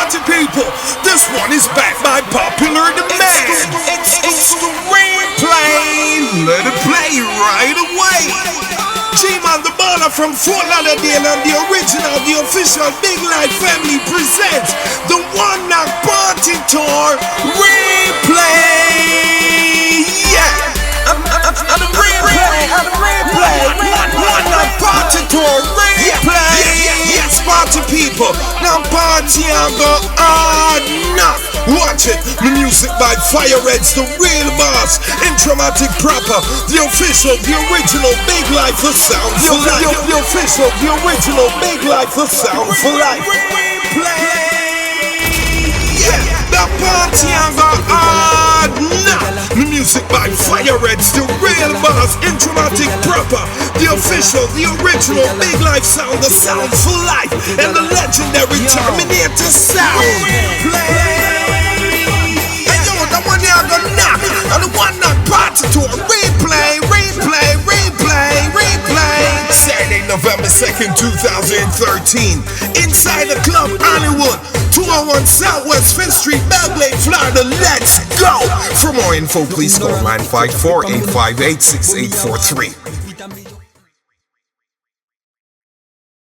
party people. This one is backed by popular demand. It's the replay. Let it play right away. Team on the baller from Fort Lauderdale and the original, the official Big Life family presents the One Knock Party Tour replay. Yeah, and the replay, One Knock Party Tour replay. Yes, party people, now party and go hard knock. Watch it, the music by Fire Reds, the real boss, Intramatic proper, the official, the original Big Life, the sound for life. The official, the original Big Life, the sound for life. Yeah, the party and the hard knock. The music by Fire Reds, the real boss, Intramatic proper, the official, the original Big Life sound, the sound for life, and the legendary Terminator sound. The one y'all gonna knock, and the One Knock Party Tour replay. Saturday, November 2nd, 2013, inside the club Hollywood, 201 Southwest 5th Street, Belgrade, Florida. Let's go! For more info, please call 954-858-6843.